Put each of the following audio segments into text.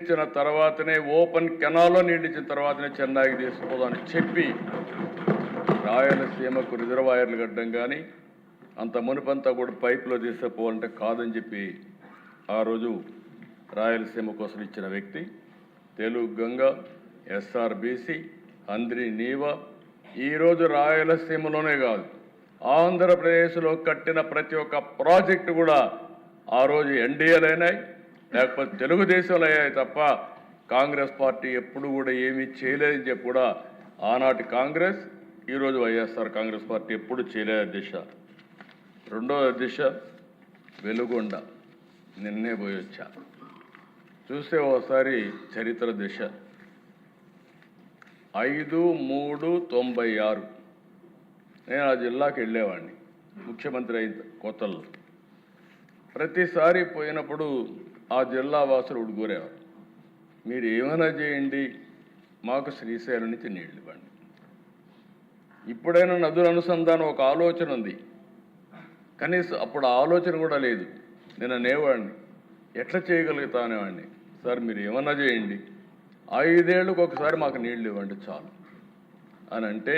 ఇచ్చిన తర్వాతనే ఓపెన్ కెనాల్లో నీళ్ళు ఇచ్చిన తర్వాతనే చెన్నైకి తీసుకుపోదామని చెప్పి రాయలసీమకు రిజర్వాయర్లు కట్టడం కానీ అంత మునుపంతా కూడా పైపులో తీసుకుపోవాలంటే కాదని చెప్పి ఆ రోజు రాయలసీమ కోసం ఇచ్చిన వ్యక్తి తెలుగు గంగ ఎస్ఆర్బీసీ అంద్రి నీవా ఈరోజు రాయలసీమలోనే కాదు ఆంధ్రప్రదేశ్లో కట్టిన ప్రతి ఒక్క ప్రాజెక్టు కూడా ఆ రోజు ఎన్డీఏలైనాయి లేకపోతే తెలుగుదేశంలో అయ్యాయి తప్ప కాంగ్రెస్ పార్టీ ఎప్పుడు కూడా ఏమీ చేయలేదని చెప్పి కూడా ఆనాటి కాంగ్రెస్ ఈరోజు వైఎస్ఆర్ కాంగ్రెస్ పార్టీ ఎప్పుడు చేయలేదు దిశ. రెండవ దిశ వెలుగొండ నిన్నే పోయి వచ్చా చూస్తే ఒకసారి చరిత్ర దిశ 5/3/96 నేను ఆ జిల్లాకి వెళ్ళేవాడిని ముఖ్యమంత్రి అయిన కొత్తల్లో. ప్రతిసారి పోయినప్పుడు ఆ జిల్లా వాసులు ఉడుగురేవారు, మీరు ఏమైనా చేయండి మాకు శ్రీశైలం నుంచి నీళ్ళు ఇవ్వండి. ఇప్పుడైనా నదుల అనుసంధానం ఒక ఆలోచన ఉంది, కనీసం అప్పుడు ఆలోచన కూడా లేదు. నేను అనేవాడిని ఎట్లా చేయగలుగుతా అనేవాడిని, సార్ మీరు ఏమన్నా చేయండి 5 ఏళ్ళకు ఒకసారి మాకు నీళ్ళు ఇవ్వండి చాలు అని అంటే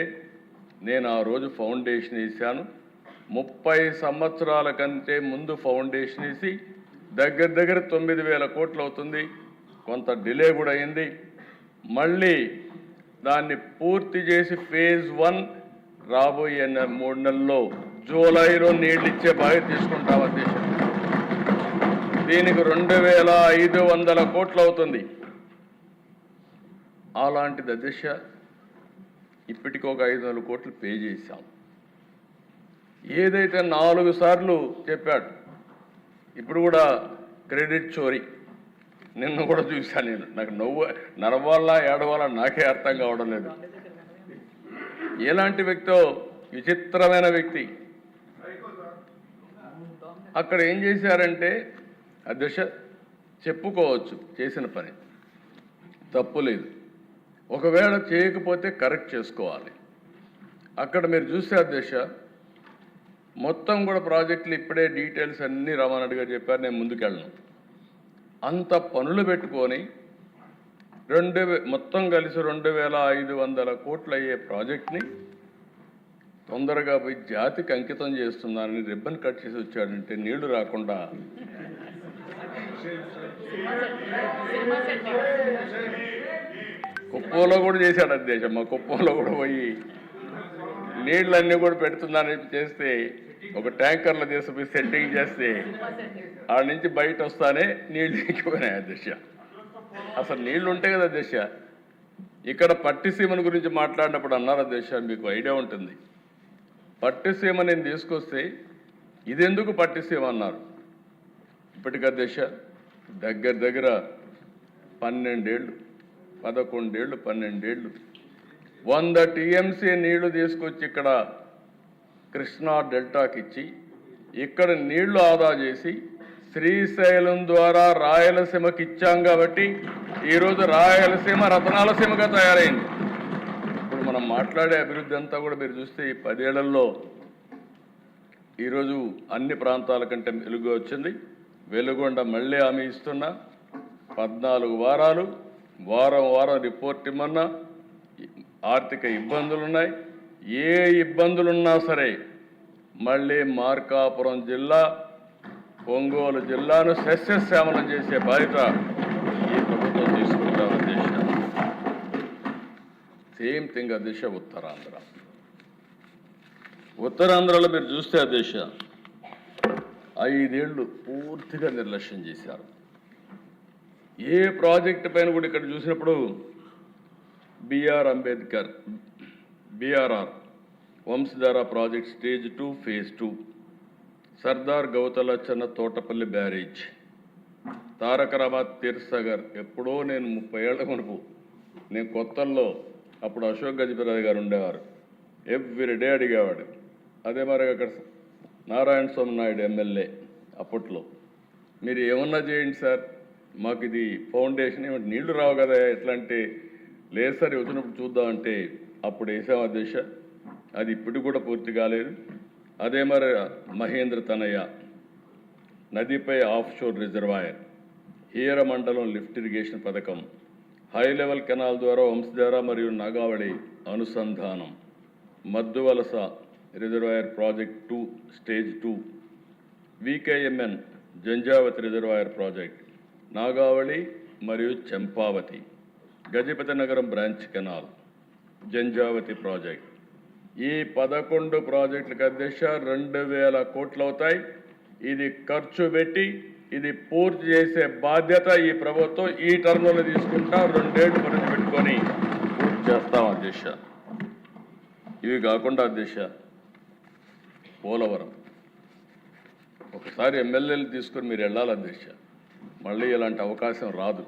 నేను ఆ రోజు ఫౌండేషన్ వేసాను. 30 సంవత్సరాల కంటే ముందు ఫౌండేషన్ వేసి దగ్గర 9,000 కోట్లు అవుతుంది. కొంత డిలే కూడా అయింది. మళ్ళీ దాన్ని పూర్తి చేసి ఫేజ్ 1 రాబోయే 3 నెలల్లో జూలైలో నీళ్ళు ఇచ్చే బాధ్యత తీసుకుంటాం అధ్యక్ష. దీనికి 2,500 కోట్లు అవుతుంది. అలాంటిది అధ్యక్ష ఇప్పటికి ఒక 500 కోట్లు పే చేశాం. ఏదైతే 4 సార్లు చెప్పాడు ఇప్పుడు కూడా క్రెడిట్ చోరీ నిన్న కూడా చూశాను నేను. నాకు నరవాళ్ళ ఏడవాళ్ళ నాకే అర్థం కావడం లేదు. ఎలాంటి వ్యక్తో విచిత్రమైన వ్యక్తి. అక్కడ ఏం చేశారంటే అధ్యక్ష చెప్పుకోవచ్చు చేసిన పని తప్పు లేదు, ఒకవేళ చేయకపోతే కరెక్ట్ చేసుకోవాలి. అక్కడ మీరు చూస్తే అధ్యక్ష మొత్తం కూడా ప్రాజెక్టులు ఇప్పుడే డీటెయిల్స్ అన్నీ రామారెడ్డి గారు చెప్పారు, నేను ముందుకెళ్ళను. అంత పనులు పెట్టుకొని మొత్తం కలిసి 2,500 కోట్లు అయ్యే ప్రాజెక్ట్ని తొందరగా పోయి జాతికి అంకితం చేస్తున్నానని రిబ్బన్ కట్ చేసి వచ్చాడంటే నీళ్లు రాకుండా కుప్పంలో కూడా చేశాడు అధ్యక్ష. మా కుప్పంలో కూడా పోయి నీళ్ళన్నీ కూడా పెడుతుందని చేస్తే ఒక ట్యాంకర్లో తీసుకుపోయి సెట్టింగ్ చేస్తే ఆడ నుంచి బయట వస్తానే నీళ్ళు ఎక్కిపోయినాయి అధ్యక్ష. అసలు నీళ్లు ఉంటాయి కదా అధ్యక్ష. ఇక్కడ పట్టిసీమను గురించి మాట్లాడినప్పుడు అన్నారు అధ్యక్ష, మీకు ఐడియా ఉంటుంది. పట్టిసీమ నేను తీసుకొస్తే ఇదెందుకు పట్టిసీమ అన్నారు. ఇప్పటికి అధ్యక్ష దగ్గర 12 ఏళ్ళు 12 ఏళ్ళు 100 టీఎంసీ నీళ్లు తీసుకొచ్చి ఇక్కడ కృష్ణా డెల్టాకి ఇచ్చి ఇక్కడ నీళ్లు ఆదా చేసి శ్రీశైలం ద్వారా రాయలసీమకి ఇచ్చాం కాబట్టి ఈరోజు రాయలసీమ రతనాలసీమగా తయారైంది. ఇప్పుడు మనం మాట్లాడే అభివృద్ధి అంతా కూడా మీరు చూస్తే ఈ 10 ఏళ్లలో ఈరోజు అన్ని ప్రాంతాల కంటే వెలుగు వచ్చింది. వెలుగొండ మళ్ళీ హామీ ఇస్తున్నా 14 వారాలు వారం రిపోర్ట్ ఇమ్మన్నా. ఆర్థిక ఇబ్బందులున్నాయి, ఏ ఇబ్బందులున్నా సరే మళ్ళీ మార్కాపురం జిల్లా ఒంగోలు జిల్లాను సస్యశ్యామలం చేసే బాధ్యత ఈ ప్రభుత్వం తీసుకుంటాం అధ్యక్ష. సేమ్ థింగ్ అధ్యక్ష ఉత్తరాంధ్రలో మీరు చూస్తే అధ్యక్ష 5 ఏళ్ళు పూర్తిగా నిర్లక్ష్యం చేశారు. ఏ ప్రాజెక్టు పైన కూడా ఇక్కడ చూసినప్పుడు BR Ambedkar BRR Vamsadhara project stage 2 phase 2 Sardar Gouthulatchanna Thotapalli barrage తారకరాబాద్ తీర్సగర్ ఎప్పుడో నేను 30 ఏళ్ల మునుపు నేను కొత్తల్లో అప్పుడు అశోక్ గజపతిరాజు గారు ఉండేవారు, ఎవ్రీడే అడిగేవాడు. అదే మరి అక్కడ నారాయణ స్వామి నాయుడు ఎమ్మెల్యే అప్పట్లో మీరు ఏమన్నా చేయండి సార్ మాకు ఇది ఫౌండేషన్ ఏమంటే నీళ్లు రావు కదా ఎట్లా అంటే లేదు సార్ వచ్చినప్పుడు చూద్దామంటే అప్పుడు వేసాం అధ్యక్ష. అది ఇప్పటికి కూడా పూర్తి కాలేదు. అదే మరి మహేంద్ర తనయ్య నదిపై ఆఫ్ షోర్ రిజర్వాయర్ హీర మండలం లిఫ్ట్ ఇరిగేషన్ పథకం, హై లెవెల్ కెనాల్ ద్వారా వంశధార మరియు నాగావళి అనుసంధానం, Madduvalasa reservoir project 2 stage 2, VKMN Janjhavathi reservoir project, Nagavali మరియు చంపావతి, గజపతి నగరం బ్రాంచ్ కెనాల్, జంజావతి ప్రాజెక్ట్. ఈ 11 ప్రాజెక్టులకు అధ్యక్ష 2000 కోట్లు అవుతాయి. ఇది ఖర్చు పెట్టి ఇది పూర్తి చేసే బాధ్యత ఈ ప్రభుత్వం ఈ టర్మ్లో తీసుకుంటా 2 ఏళ్ళు పరిధి పెట్టుకొని పూర్తి చేస్తాం అధ్యక్ష. ఇవి కాకుండా అధ్యక్ష పోలవరం ఒకసారి ఎమ్మెల్యేలు తీసుకొని మీరు వెళ్ళాలి అధ్యక్ష. మళ్ళీ ఇలాంటి అవకాశం రాదు.